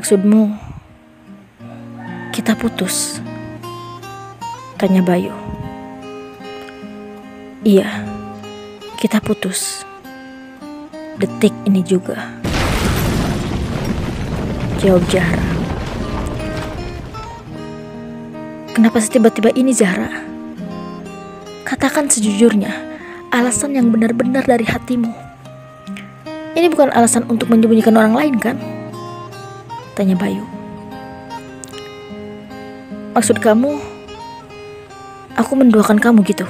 Maksudmu kita putus? Tanya Bayu. Iya, kita putus. Detik ini juga, jawab Zahra. Kenapa tiba-tiba ini, Zahra? Katakan sejujurnya, alasan yang benar-benar dari hatimu. Ini bukan alasan untuk menyembunyikan orang lain, kan? Tanya Bayu. Maksud kamu, aku menduakan kamu gitu?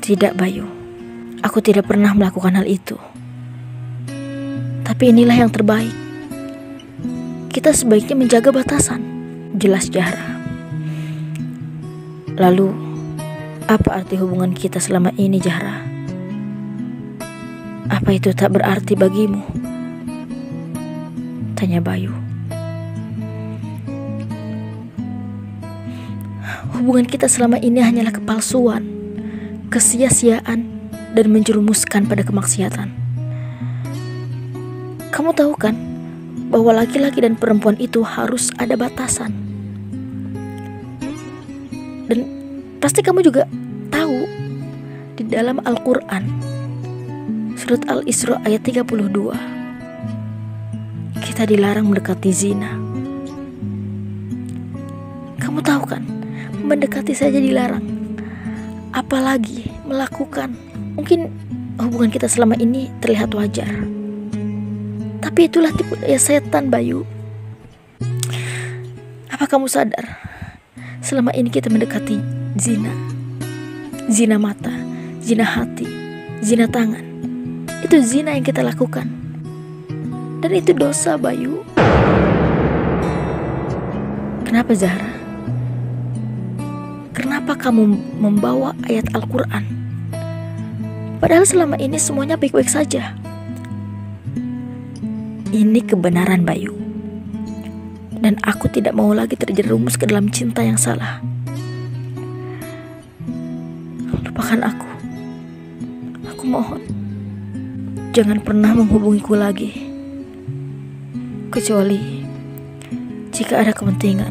Tidak, Bayu. Aku tidak pernah melakukan hal itu. Tapi inilah yang terbaik. Kita sebaiknya menjaga batasan, jelas Zahra. Lalu, apa arti hubungan kita selama ini, Zahra? Apa itu tak berarti bagimu? Tanya Bayu. Hubungan kita selama ini hanyalah kepalsuan, kesia-siaan, dan menjerumuskan pada kemaksiatan. Kamu tahu kan bahwa laki-laki dan perempuan itu harus ada batasan. Dan pasti kamu juga tahu di dalam Al-Quran surat Al-Isra ayat 32 kita dilarang mendekati zina. Kamu tahu kan, mendekati saja dilarang, apalagi melakukan. Mungkin hubungan kita selama ini terlihat wajar, tapi itulah tipu daya setan, Bayu. Apa kamu sadar selama ini kita mendekati zina? Zina mata, zina hati, zina tangan. Itu zina yang kita lakukan. Dan itu dosa, Bayu. Kenapa, Zahra? Kenapa kamu membawa ayat Al-Quran? Padahal selama ini semuanya baik-baik saja. Ini kebenaran, Bayu. Dan aku tidak mau lagi terjerumus ke dalam cinta yang salah. Lupakan aku. Aku mohon, jangan pernah menghubungiku lagi. Kecuali jika ada kepentingan.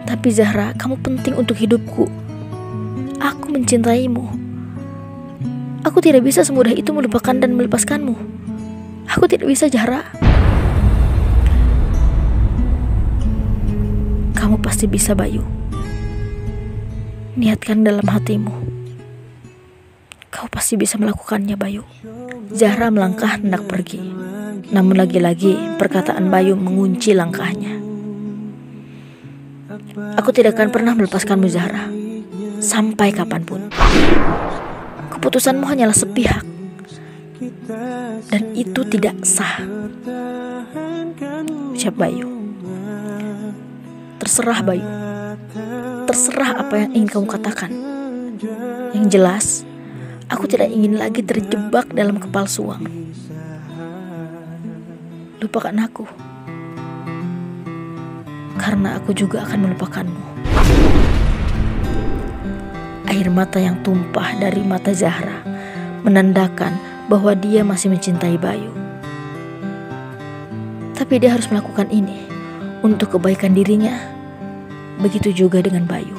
Tapi Zahra, kamu penting untuk hidupku. Aku mencintaimu. Aku tidak bisa semudah itu melupakan dan melepaskanmu. Aku tidak bisa, Zahra. Kamu pasti bisa, Bayu. Niatkan dalam hatimu. Kau pasti bisa melakukannya, Bayu. Zahra melangkah hendak pergi. Namun lagi-lagi perkataan Bayu mengunci langkahnya. Aku tidak akan pernah melepaskanmu, Zahra. Sampai kapanpun. Keputusanmu hanyalah sepihak. Dan itu tidak sah. Ucap Bayu. Terserah, Bayu. Terserah apa yang ingin kamu katakan. Yang jelas, aku tidak ingin lagi terjebak dalam kepalsuan. Lupakan aku. Karena aku juga akan melupakanmu. Air mata yang tumpah dari mata Zahra menandakan bahwa dia masih mencintai Bayu. Tapi dia harus melakukan ini untuk kebaikan dirinya. Begitu juga dengan Bayu.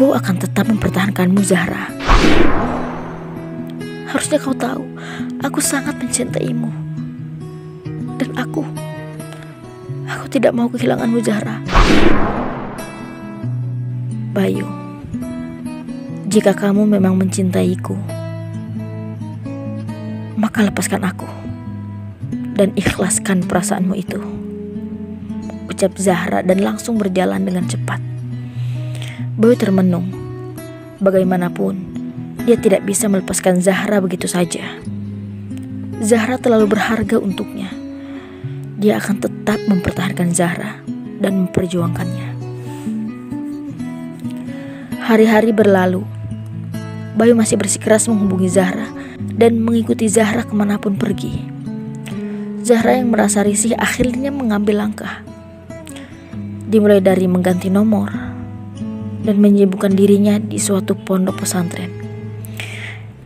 Aku akan tetap mempertahankanmu, Zahra. Harusnya kau tahu, aku sangat mencintaimu. Dan aku tidak mau kehilanganmu, Zahra. Bayu, jika kamu memang mencintaiku, maka lepaskan aku dan ikhlaskan perasaanmu itu, ucap Zahra dan langsung berjalan dengan cepat. Bayu termenung. Bagaimanapun, dia tidak bisa melepaskan Zahra begitu saja. Zahra terlalu berharga untuknya. Dia akan tetap mempertahankan Zahra dan memperjuangkannya. Hari-hari berlalu. Bayu masih bersikeras menghubungi Zahra dan mengikuti Zahra kemanapun pergi. Zahra yang merasa risih akhirnya mengambil langkah. Dimulai dari mengganti nomor dan menyibukkan dirinya di suatu pondok pesantren.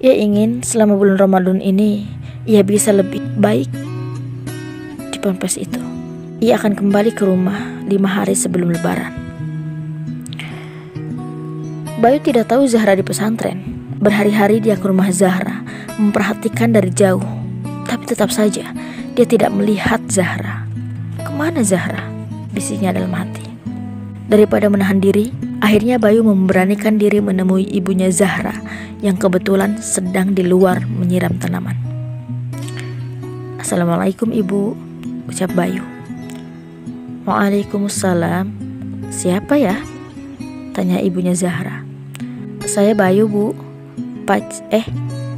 Ia ingin selama bulan Ramadan ini ia bisa lebih baik di ponpes itu. Ia akan kembali ke rumah 5 hari sebelum lebaran. Bayu tidak tahu Zahra di pesantren. Berhari-hari dia ke rumah Zahra, memperhatikan dari jauh. Tapi tetap saja dia tidak melihat Zahra. Kemana Zahra? Bisiknya dalam hati. Daripada menahan diri, akhirnya Bayu memberanikan diri menemui ibunya Zahra yang kebetulan sedang di luar menyiram tanaman. "Assalamualaikum ibu," ucap Bayu. "Waalaikumsalam. Siapa ya?" tanya ibunya Zahra. "Saya Bayu bu,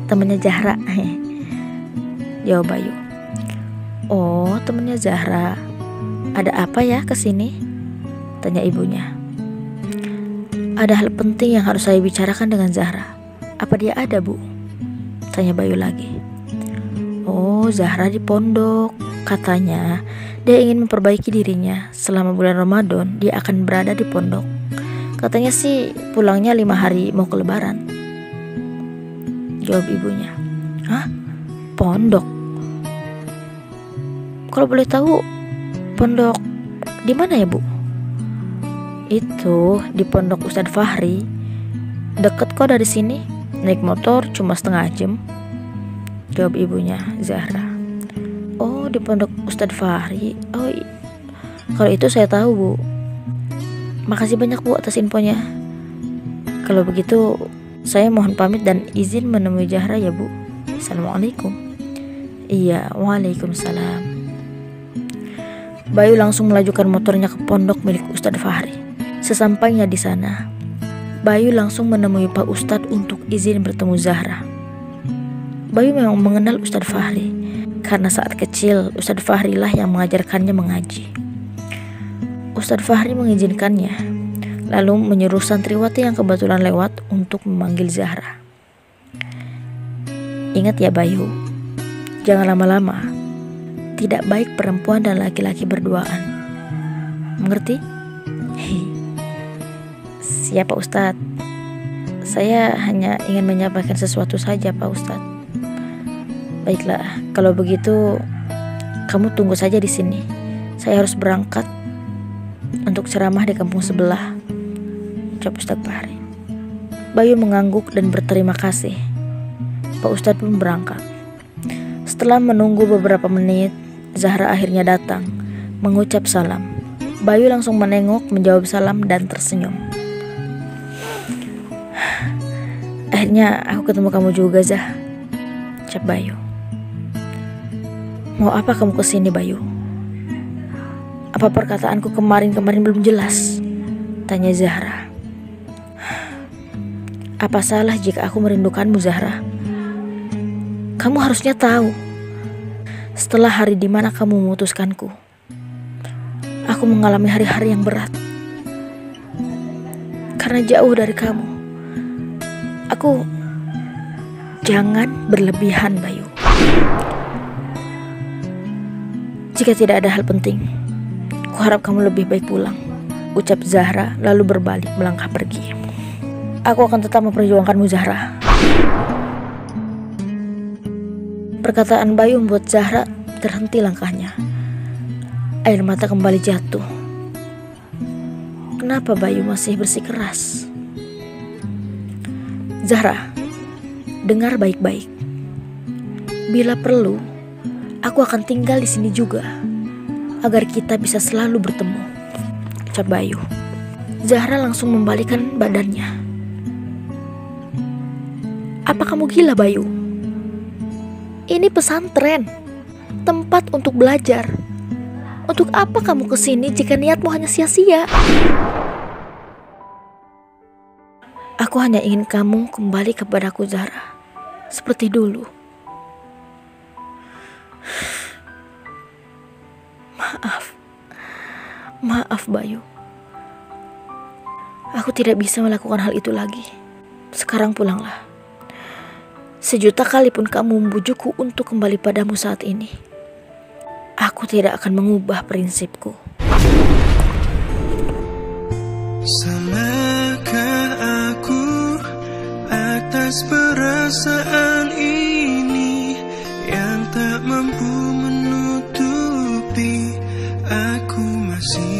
temennya Zahra," jawab Bayu. "Oh, temennya Zahra. Ada apa ya kesini?" tanya ibunya. "Ada hal penting yang harus saya bicarakan dengan Zahra. Apa dia ada bu?" tanya Bayu lagi. "Oh, Zahra di pondok. Katanya dia ingin memperbaiki dirinya. Selama bulan Ramadan dia akan berada di pondok. Katanya sih pulangnya 5 hari mau ke lebaran," jawab ibunya. "Hah? Pondok? Kalau boleh tahu pondok di mana ya bu?" "Itu di pondok Ustadz Fahri. Deket kok dari sini. Naik motor cuma setengah jam," jawab ibunya Zahra. "Oh, di pondok Ustadz Fahri. Oh, kalau itu saya tahu bu. Makasih banyak bu atas infonya. Kalau begitu saya mohon pamit dan izin menemui Zahra ya bu. Assalamualaikum." "Iya, waalaikumsalam." Bayu langsung melajukan motornya ke pondok milik Ustadz Fahri. Sesampainya di sana, Bayu langsung menemui Pak Ustadz untuk izin bertemu Zahra. Bayu memang mengenal Ustadz Fahri karena saat kecil Ustadz Fahri lah yang mengajarkannya mengaji. Ustadz Fahri mengizinkannya, lalu menyuruh santriwati yang kebetulan lewat untuk memanggil Zahra. "Ingat ya Bayu, jangan lama-lama. Tidak baik perempuan dan laki-laki berduaan. Mengerti?" "Siap Pak Ustadz. Saya hanya ingin menyampaikan sesuatu saja Pak Ustadz." "Baiklah, kalau begitu kamu tunggu saja di sini. Saya harus berangkat untuk ceramah di kampung sebelah," ucap Ustadz Fahri. Bayu mengangguk dan berterima kasih. Pak Ustadz pun berangkat. Setelah menunggu beberapa menit, Zahra akhirnya datang, mengucap salam. Bayu langsung menengok, menjawab salam dan tersenyum. "Akhirnya aku ketemu kamu juga Zah," ucap Bayu. "Mau apa kamu kesini Bayu? Apa perkataanku kemarin belum jelas?" tanya Zahra. "Apa salah jika aku merindukanmu Zahra? Kamu harusnya tahu, setelah hari dimana kamu memutuskanku, aku mengalami hari-hari yang berat. Karena jauh dari kamu, aku..." "Jangan berlebihan Bayu. Jika tidak ada hal penting, kuharap kamu lebih baik pulang," ucap Zahra lalu berbalik melangkah pergi. "Aku akan tetap memperjuangkanmu Zahra." Perkataan Bayu membuat Zahra terhenti langkahnya. Air mata kembali jatuh. Kenapa Bayu masih bersikeras? "Zahra, dengar baik-baik. Bila perlu, aku akan tinggal di sini juga, agar kita bisa selalu bertemu," ucap Bayu. Zahra langsung membalikkan badannya. "Apa kamu gila Bayu? Ini pesantren, tempat untuk belajar. Untuk apa kamu kesini jika niatmu hanya sia-sia?" "Aku hanya ingin kamu kembali kepadaku Zahra, seperti dulu." Maaf Bayu. Aku tidak bisa melakukan hal itu lagi. Sekarang pulanglah. Sejuta kali pun kamu membujukku untuk kembali padamu saat ini, aku tidak akan mengubah prinsipku." Salahkah aku atas perasaan ini yang kasih